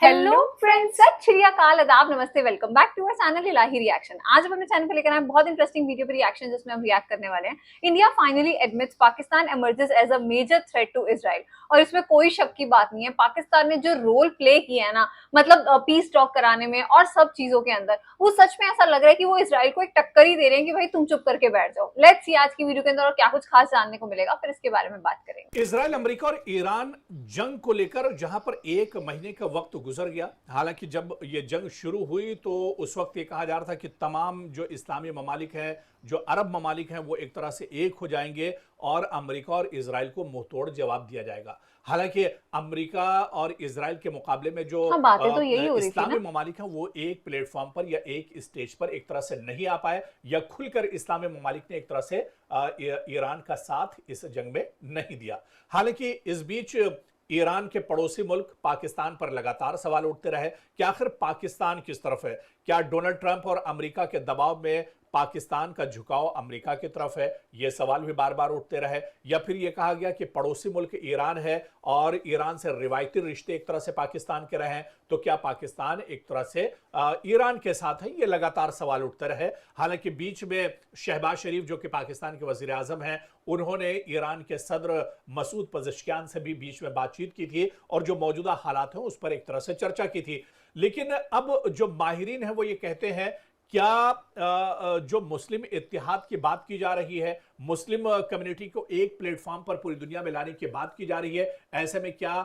Hello friends, सत श्री अकाल, आदाब, नमस्ते, welcome back to our channel Ilahi reaction. आज हम अपने चैनल पर लेकर आए बहुत इंटरेस्टिंग वीडियो पे रिएक्शन, जिसमें हम रिएक्ट करने वाले हैं। India finally admits Pakistan emerges as a major threat to Israel. और इसमें कोई शक की बात नहीं है, पाकिस्तान ने जो रोल प्ले किया है ना, मतलब पीस टॉक कराने में और सब चीजों के अंदर, वो सच में ऐसा लग रहा है कि वो इसराइल को एक टक्कर ही दे रहे हैं कि भाई तुम चुप करके बैठ जाओ। लेट्स सी आज की वीडियो के अंदर और क्या कुछ खास जानने को मिलेगा, फिर इसके बारे में बात करेंगे। इजराइल, अमेरिका और ईरान जंग को लेकर जहां पर एक महीने का वक्त गुजर गया। हालांकि जब ये जंग शुरू हुई तो उस वक्त ये कहा जा रहा था कि तमाम जो इस्लामी ममालिक हैं, जो अरब ममालिक हैं, वो एक तरह से एक हो जाएंगे और अमेरिका और इजराइल को मुंहतोड़ जवाब दिया जाएगा। हालांकि अमेरिका और इजराइल के मुकाबले में जो हाँ, बातें तो यही हो रही थी इस्लामी ना। ममालिक हैं, वो एक प्लेटफॉर्म पर या एक स्टेज पर एक तरह से नहीं आ पाए, या खुलकर इस्लामी ममालिक ने एक तरह से ईरान का साथ इस जंग में नहीं दिया। हालांकि इस बीच ईरान के पड़ोसी मुल्क पाकिस्तान पर लगातार सवाल उठते रहे कि आखिर पाकिस्तान किस तरफ है। क्या डोनाल्ड ट्रंप और अमेरिका के दबाव में पाकिस्तान का झुकाव अमेरिका की तरफ है? ये सवाल भी बार बार उठते रहे। या फिर ये कहा गया कि पड़ोसी मुल्क ईरान है और ईरान से रिवायती रिश्ते एक तरह से पाकिस्तान के रहे, तो क्या पाकिस्तान एक तरह से ईरान के साथ है? ये लगातार सवाल उठते रहे। हालांकि बीच में शहबाज शरीफ, जो कि पाकिस्तान के वजीर आजम हैं, उन्होंने ईरान के सदर मसूद पज़ेश्कियान से भी बीच में बातचीत की थी और जो मौजूदा हालात हैं उस पर एक तरह से चर्चा की थी। लेकिन अब जो माहिरीन हैं वो ये कहते हैं, क्या जो मुस्लिम इत्तेहाद की बात की जा रही है, मुस्लिम कम्युनिटी को एक प्लेटफॉर्म पर पूरी दुनिया में लाने की बात की जा रही है, ऐसे में क्या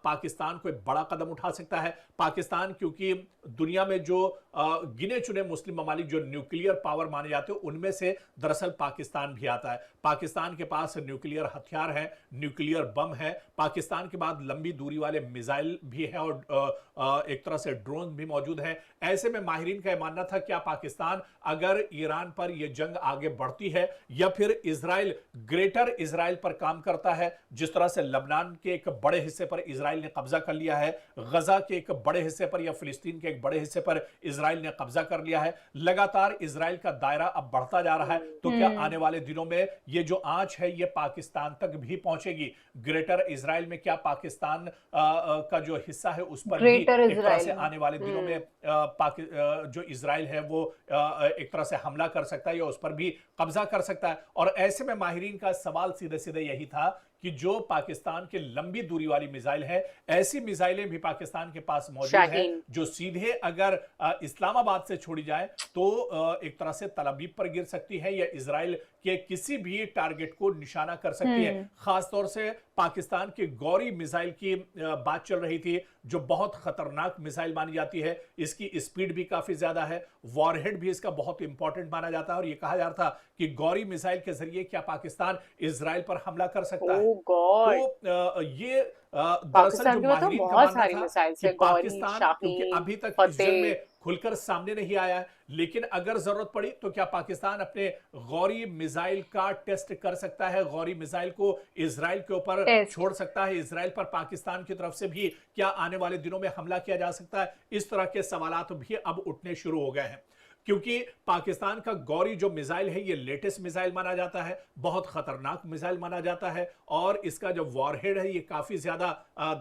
पाकिस्तान कोई बड़ा कदम उठा सकता है? पाकिस्तान, क्योंकि दुनिया में जो गिने चुने मुस्लिम ममालिक जो न्यूक्लियर पावर माने जाते हैं, उनमें से दरअसल पाकिस्तान भी आता है। पाकिस्तान के पास न्यूक्लियर हथियार है, न्यूक्लियर बम है, पाकिस्तान के बाद लंबी दूरी वाले मिसाइल भी है और एक तरह से ड्रोन भी मौजूद है। ऐसे में माहिरीन का मानना था, क्या पाकिस्तान अगर ईरान पर यह जंग आगे बढ़ती है या फिर इजराइल ग्रेटर इजराइल पर काम करता है, जिस तरह से लबनान के एक बड़े हिस्से पर इजराइल ने कब्जा कर लिया है, गजा के एक बड़े हिस्से पर या फिलिस्तीन के एक बड़े हिस्से पर इजराइल ने कब्जा कर लिया है, लगातार इजराइल का दायरा अब बढ़ता जा रहा है, तो क्या आने वाले दिनों में ये जो आंच है ये पाकिस्तान तक भी पहुंचेगी? ग्रेटर इजराइल में क्या पाकिस्तान का जो हिस्सा है उस पर भी ग्रेटर एक तरह से इजराइल आने वाले दिनों में जो इजराइल है वो एक तरह से हमला कर सकता है या उस पर भी कब्जा कर सकता है? और ऐसे में माहिरीन का सवाल सीधे सीधे यही था कि जो पाकिस्तान के लंबी दूरी वाली मिसाइल है, ऐसी मिसाइलें भी पाकिस्तान के पास मौजूद है जो सीधे अगर इस्लामाबाद से छोड़ी जाए तो एक तरह से तल अवीव पर गिर सकती है या इजराइल के किसी भी टारगेट को निशाना कर सकती है। खासतौर से पाकिस्तान के गौरी मिसाइल की बात चल रही थी, जो बहुत खतरनाक मिसाइल मानी जाती है। इसकी स्पीड भी काफी ज्यादा है, वॉरहेड भी इसका बहुत इंपॉर्टेंट माना जाता है और यह कहा जा रहा था कि गौरी मिसाइल के जरिए क्या पाकिस्तान इजराइल पर हमला कर सकता है। तो ये दरअसल जो पाकिस्तान के पास तो माहिरीन का बहुत मानना सारी था मिसाइल्स कि है, गौरी, पाकिस्तान, क्योंकि शाहीन, अभी तक इस जंग फतेह। में खुलकर सामने नहीं आया है, लेकिन अगर जरूरत पड़ी तो क्या पाकिस्तान अपने गौरी मिसाइल का टेस्ट कर सकता है? गौरी मिसाइल को इजराइल के ऊपर टेस्ट। छोड़ सकता है? इजराइल पर पाकिस्तान की तरफ से भी क्या आने वाले दिनों में हमला किया जा सकता है? इस तरह के सवालात भी अब उठने शुरू हो गए हैं, क्योंकि पाकिस्तान का गौरी जो मिसाइल है ये लेटेस्ट मिसाइल माना जाता है, बहुत खतरनाक मिसाइल माना जाता है और इसका जो वॉरहेड है ये काफी ज्यादा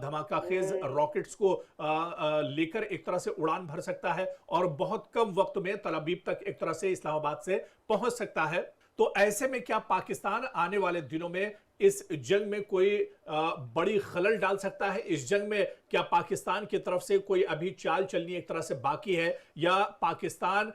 धमाका खेज रॉकेट्स को लेकर एक तरह से उड़ान भर सकता है और बहुत कम वक्त में तल अवीव तक एक तरह से इस्लामाबाद से पहुंच सकता है। तो ऐसे में क्या पाकिस्तान आने वाले दिनों में इस जंग में कोई बड़ी खलल डाल सकता है? इस जंग में क्या पाकिस्तान की तरफ से कोई अभी चाल चलनी एक तरह से बाकी है, या पाकिस्तान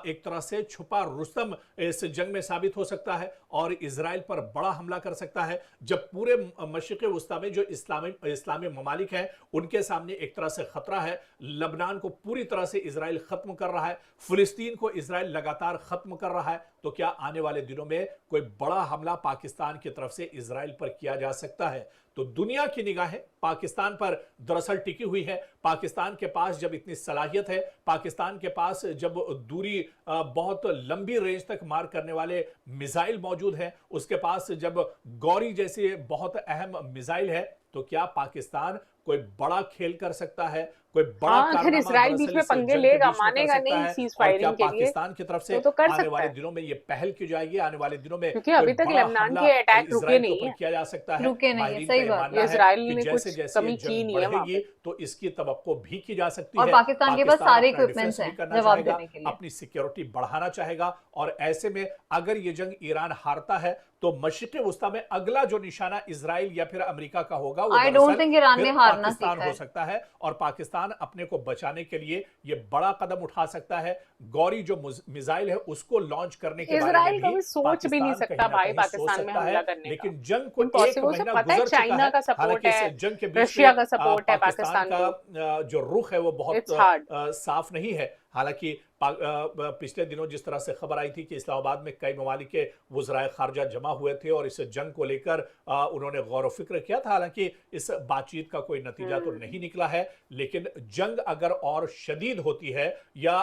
एक तरह से छुपा रुस्तम इस जंग में साबित हो सकता है और इजराइल पर बड़ा हमला कर सकता है, जब पूरे मशरिक़ वस्ता में जो इस्लामी ममालिक हैं उनके सामने एक तरह से खतरा है? लबनान को पूरी तरह से इजराइल खत्म कर रहा है, फिलिस्तीन को इजराइल लगातार खत्म कर रहा है, तो क्या आने वाले दिनों में कोई बड़ा हमला पाकिस्तान की तरफ से इजराइल पर किया जा सकता है? तो दुनिया की निगाहें पाकिस्तान पर दरअसल टिकी हुई है। पाकिस्तान के पास जब इतनी सलाहियत है, पाकिस्तान के पास जब दूरी बहुत लंबी रेंज तक मार करने वाले मिसाइल मौजूद है, उसके पास जब गौरी जैसे बहुत अहम मिसाइल है, तो क्या पाकिस्तान कोई बड़ा खेल कर सकता है, कोई बड़ा हाँ, अगर कारनामा इसराइल बीच दरअसल में इस पंगे जंग के लेगा, बीच में कर मानेगा सकता नहीं है। सीज और क्या फायरिंग के लिए, पाकिस्तान की तरफ से तो कर आने सकता वाले है, दिनों में ये पहल की जाएगी, आने वाले दिनों में क्योंकि कोई अभी तक बड़ा लेबनान हमला के अटैक रुके इजराइल के नहीं ऊपर है। किया जा सकता है? रुके नहीं है, माहिरीन सही का ये बात है। मानना है इसराइल कि ने जैसे कुछ जैसे ये कमी की जंग नहीं है वहां बढ़ेगी पे। तो इसकी तवक्को भी की जा सकती और है। पाकिस्तान के पास पाकिस्तान सारे अपना इक्विपमेंट्स डिफेंस भी हैं करना जवाब चाहेगा, देने के लिए। अपनी सिक्योरिटी बढ़ाना चाहेगा। और ऐसे में अगर ये जंग ईरान हारता है तो मशरिक़ वस्ता में अगला जो निशाना इजराइल या फिर अमेरिका का होगा वो आई डोंट दरअसल थिंक ईरान फिर ने हारना पाकिस्तान सीखा हो है। सकता है। और पाकिस्तान अपने को बचाने के लिए ये बड़ा कदम उठा सकता है। गौरी जो मिसाइल है उसको लॉन्च करने के बारे में इसराइल भी कभी सोच भी नहीं पाकिस्तान कहीं सकता ना भाई कहीं सोच पाकिस्तान में सकता है। हमला करने का, लेकिन जंग को एक इम्पॉसिबल। से महीना पता है गुजर चुका चाइना है। का सपोर्ट हालांकि इस है, जंग के बीच रशिया में का सपोर्ट है पाकिस्तान पाकिस्तान का को, जो रुख है वो बहुत इट्स हार्ड। साफ नहीं है। हालांकि पिछले दिनों जिस तरह से खबर आई थी कि इस्लामाबाद में कई ममालिक के वज़राए खारजा जमा हुए थे और इस जंग को लेकर उन्होंने गौर व फिक्र किया था। हालांकि इस बातचीत का कोई नतीजा तो नहीं निकला है। लेकिन जंग अगर और शदीद होती है या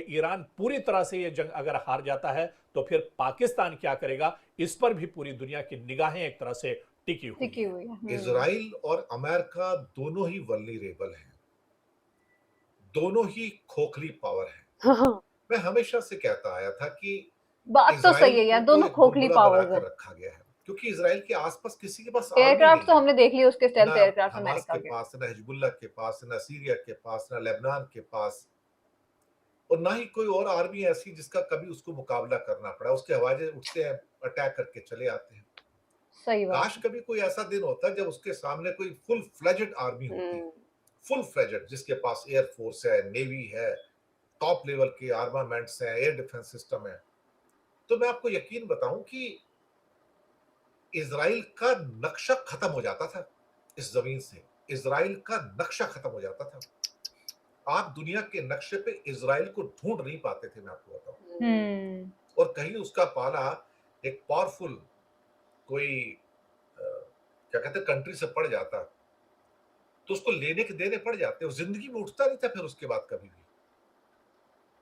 ईरान पूरी तरह से ये जंग अगर हार जाता है तो फिर पाकिस्तान क्या करेगा, इस पर भी पूरी दुनिया की निगाहें एक तरह से टिकी हुई टिकी है। हुई है। इजराइल और अमेरिका दोनों ही वल्नरेबल हैं, दोनों ही खोखली पावर हैं। मैं हमेशा से कहता आया था कि बात तो सही इजराइल है यार, को तो दोनों एक खोखली बुलबुला पावर्स बनाकर है। रखा गया है, क्योंकि इजराइल के आसपास किसी के पास आर्मी एयरक्राफ्ट नहीं तो है। हमने देख लिए उसके स्टेल्थ ना एयरक्राफ्ट हमास अमेरिका के के। पास, ना हिजबुल्लाह के पास, ना सीरिया के पास, ना लेबनान के पास, और ना ही कोई और आर्मी ऐसी जिसका कभी उसको मुकाबला करना पड़ा। उसके हवाई जहाज उठते हैं, अटैक करके चले आते हैं। सही बात काश है। कभी कोई ऐसा दिन होता जब उसके सामने कोई फुल फ्लेजेड आर्मी होती, फुल फ्लेजेड, जिसके पास एयर फोर्स है, नेवी है, टॉप लेवल के आर्मामेंट्स हैं, एयर डिफेंस सिस्टम है। तो मैं आपको यकीन बताऊं कि इजराइल का नक्शा खत्म हो जाता था इस जमीन से। इजराइल का नक्शा खत्म हो जाता था। आप दुनिया के नक्शे पे इजराइल को ढूंढ नहीं पाते थे, मैं आपको बताऊं। और कहीं उसका पाला एक पावरफुल कोई क्या कहते हैं कंट्री से पड़ जाता तो उसको लेने के देने पड़ जाते, और जिंदगी में उठता नहीं था फिर उसके बाद कभी भी।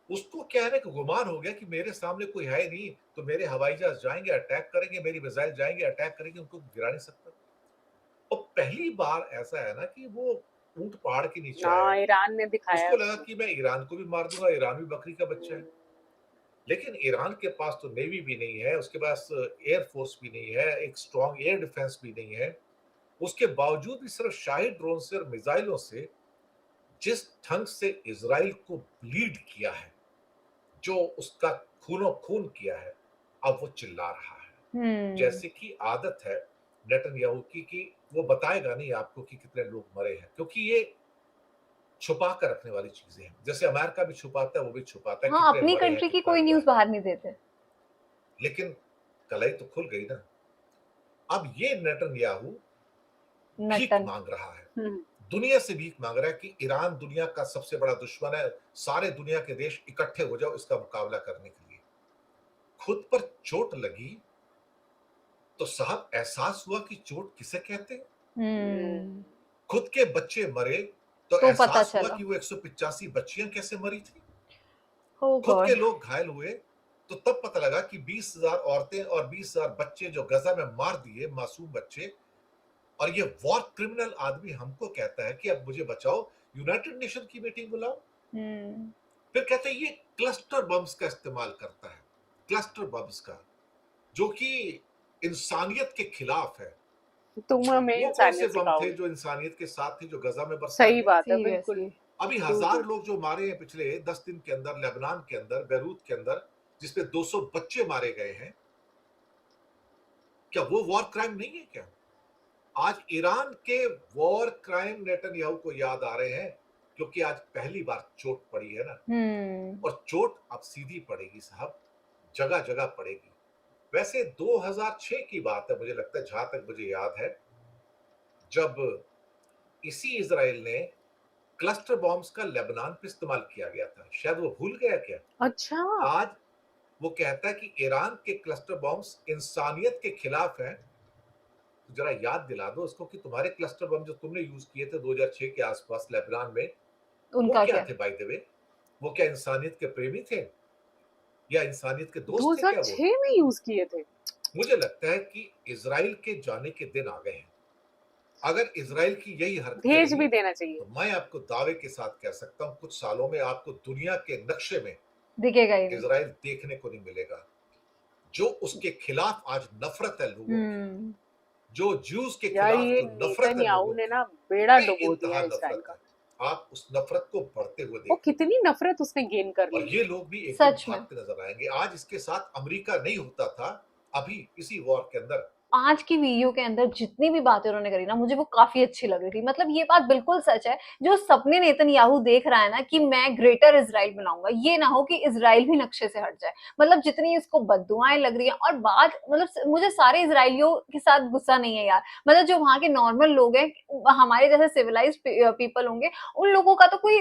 उसको क्या है कि गुमान हो गया कि मेरे सामने कोई है नहीं, तो मेरे हवाई जहाज जाएंगे, अटैक करेंगे, मेरी मिसाइल जाएंगे, अटैक करेंगे, उनको गिरा नहीं सकता। और पहली बार ऐसा है ना कि वो ऊंट पहाड़ के नीचे आया, ईरान ने दिखाया उसको लगा कि मैं ईरान को भी मार दूंगा, ईरान भी बकरी का बच्चा है। लेकिन ईरान के पास तो नेवी भी नहीं है, उसके पास एयर फोर्स भी नहीं है, एक स्ट्रॉन्ग एयर डिफेंस भी नहीं है। उसके बावजूद भी सिर्फ शाही ड्रोन से और मिसाइलों से जिस ढंग से इजराइल को ब्लीड किया है, जो उसका खूनो खून किया है, अब वो चिल्ला रहा है। जैसे कि आदत है नेतन्याहू की कि वो बताएगा नहीं आपको कि कितने लोग मरे हैं, क्योंकि ये छुपा कर रखने वाली चीजें हैं। जैसे अमेरिका भी छुपाता है, वो भी छुपाता है हाँ, कितने अपनी मरे हैं, कंट्री की कितना कोई क्या न्यूज है। बाहर नहीं देते। लेकिन कलाई तो खुल गई ना। अब ये नेतन्याहू भीख नटन। मांग रहा है, दुनिया से भीख मांग रहा है कि ईरान दुनिया का सबसे बड़ा दुश्मन है, सारे दुनिया के देश इकट्ठे हो जाओ इसका मुकाबला करने के लिए। खुद पर चोट लगी तो साहब एहसास हुआ कि चोट किसे कहते हैं। खुद के बच्चे मरे तो तो पता एहसास हुआ चला। कि वो 185 बच्चियां कैसे मरी थी। Oh खुद के God। लोग घायल हुए तो तब पता लगा कि 20,000 औरतें और 20,000 बच्चे जो गजा में मार दिए, मासूम बच्चे। और ये वॉर क्रिमिनल आदमी हमको कहता है कि अब मुझे बचाओ, यूनाइटेड नेशन की मीटिंग बुलाओ। फिर कहते हैं ये क्लस्टर बम्स का इस्तेमाल करता है, क्लस्टर बम्स का, जो कि इंसानियत के खिलाफ है। तुम हमें वो कौन से इंसानियत बम थे सिखाओगे। जो इंसानियत के साथ थे, जो गजा में बरसा सही गए? बात है, बिल्कुल। सीरियसली। अभी 1000 लोग जो मारे हैं पिछले 10 दिन के अंदर, लेबनान के अंदर, बैरूत के अंदर, जिसमें 200 बच्चे मारे गए हैं, क्या वो वॉर क्राइम नहीं है क्या? आज ईरान के वॉर क्राइम नेतन्याहू को याद आ रहे हैं, क्योंकि आज पहली बार चोट पड़ी है ना। और चोट अब सीधी पड़ेगी साहब, जगह जगह पड़ेगी। वैसे 2006 की बात है, मुझे लगता है, जहां तक मुझे याद है, जब इसी इजराइल ने क्लस्टर बॉम्ब्स का लेबनान पे इस्तेमाल किया गया था। शायद वो भूल गया क्या? अच्छा। आज वो कहता है कि ईरान के क्लस्टर बॉम्ब्स इंसानियत के खिलाफ हैं। तो जरा याद दिला दो उसको कि तुम्हारे क्लस्टर बम जो तुमने यूज किए थे 2006 के आसपास लेबनान में, वो उनका क्या क्या? थे बाय द वे? वो क्या इंसानियत के प्रेमी थे या इंसानियत के दोस्त थे क्या वो? 2006 में यूज किए थे। मुझे लगता है कि इजराइल के जाने के दिन आ गए हैं। अगर इजराइल की यही हरकत भेज भी देना चाहिए। तो मैं आपको दावे के साथ कह सकता हूं कुछ सालों में आपको दुनिया के नक्शे में दिखेगा ही नहीं। इजराइल देखने को नहीं मिलेगा। जो उसके खिलाफ आज नफरत है लोगों की, जो ज्यूज के यार खिलाफ ये जो नफरत है नेतन्याहू लोगों ने की, ना बेड़ा डुबो बेइंतहा दिया इजराइल नफरत का। है। आप उस नफरत को बढ़ते हुए वो देखिए कितनी नफरत उसने गेन कर और ली। ये लोग भी एक सच दिन में। भागते नजर आएंगे। आज इसके साथ अमेरिका नहीं होता था, अभी इसी वॉर के अंदर आज की वीडियो के अंदर जितनी भी बातें उन्होंने करी ना, मुझे वो काफी अच्छी लग रही थी। मतलब ये बात बिल्कुल सच है, जो सपने नेतन्याहू देख रहा है ना कि मैं ग्रेटर इजराइल बनाऊंगा, ये ना हो कि इजराइल भी नक्शे से हट जाए। मतलब जितनी इसको बददुआएं लग रही हैं, और बात मतलब मुझे सारे इजराइलियों के साथ गुस्सा नहीं है यार। मतलब जो वहां के नॉर्मल लोग हैं, हमारे जैसे सिविलाइज पीपल होंगे, उन लोगों का तो कोई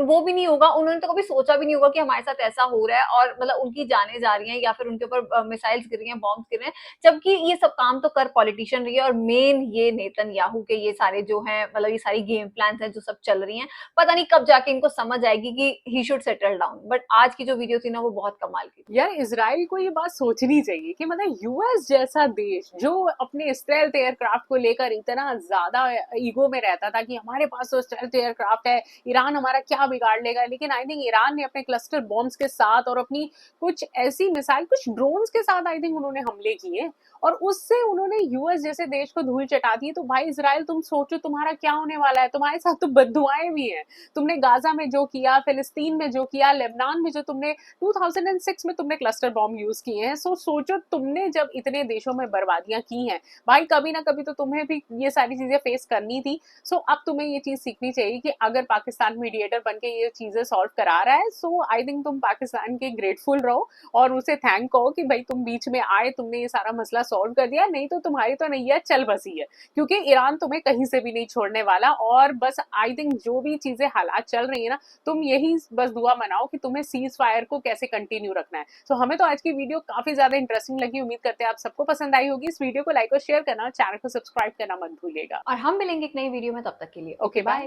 वो भी नहीं होगा, उन्होंने तो कभी सोचा भी नहीं होगा कि हमारे साथ ऐसा हो रहा है, और मतलब उनकी जाने जा रही हैं या फिर उनके ऊपर मिसाइल्स गिर रही हैं, बॉम्ब्स गिर रहे हैं, जबकि ये सब काम तो कर पॉलिटिशियन रही है। और मेन ये नेतन्याहू के ये सारे जो हैं, मतलब ये सारी गेम प्लान्स हैं जो सब चल रही हैं, पता नहीं कब जाके इनको समझ आएगी कि he should settle down. But आज की जो वीडियो थी ना, वो बहुत कमाल की थी। यार इजराइल को ये बात सोचनी चाहिए कि मतलब यूएस जैसा देश जो अपने स्टेल्थ एयरक्राफ्ट को लेकर इतना ज्यादा ईगो में रहता था कि हमारे पास तो स्टेल्थ एयरक्राफ्ट है, ईरान हमारा क्या बिगाड़ लेगा, लेकिन आई थिंक ईरान ने अपने क्लस्टर बॉम्ब्स के साथ और अपनी कुछ ऐसी मिसाइल, कुछ ड्रोन्स के साथ आई थिंक उन्होंने हमले किए और उससे उन्होंने यूएस जैसे देश को धूल चटा दी। तो भाई इजराइल तुम सोचो तुम्हारा क्या होने वाला है। तुम्हारे साथ तो बद्दुआएं भी हैं। तुमने गाजा में जो किया, फिलिस्तीन में जो किया, लेबनान में जो तुमने 2006 में तुमने क्लस्टर बॉम्ब यूज किए हैं। सोचो तुमने जब इतने देशों में बर्बादियां की हैं, भाई कभी ना कभी तो तुम्हें भी ये सारी चीजें फेस करनी थी। अब तुम्हें ये चीज सीखनी चाहिए कि अगर पाकिस्तान मीडिएटर बनके ये चीजें सॉल्व करा रहा है, आई थिंक तुम पाकिस्तान के ग्रेटफुल रहो और उसे थैंक कहो कि भाई तुम बीच में आए, तुमने ये सारा मसला सॉल्व कर दिया। नहीं तो तुम्हारी तो नैया चल बसी है, क्योंकि ईरान तुम्हें कहीं से भी नहीं छोड़ने वाला। और बस आई थिंक जो भी चीजें हालात चल रही है ना, तुम यही बस दुआ मनाओ कि तुम्हें सीज फायर को कैसे कंटिन्यू रखना है। हमें तो आज की वीडियो काफी ज्यादा इंटरेस्टिंग लगी। उम्मीद करते हैं आप सबको पसंद आई होगी। इस वीडियो को लाइक और शेयर करना और चैनल को सब्सक्राइब करना मत भूलिएगा। और हम मिलेंगे एक नई वीडियो में, तब तक के लिए ओके बाय।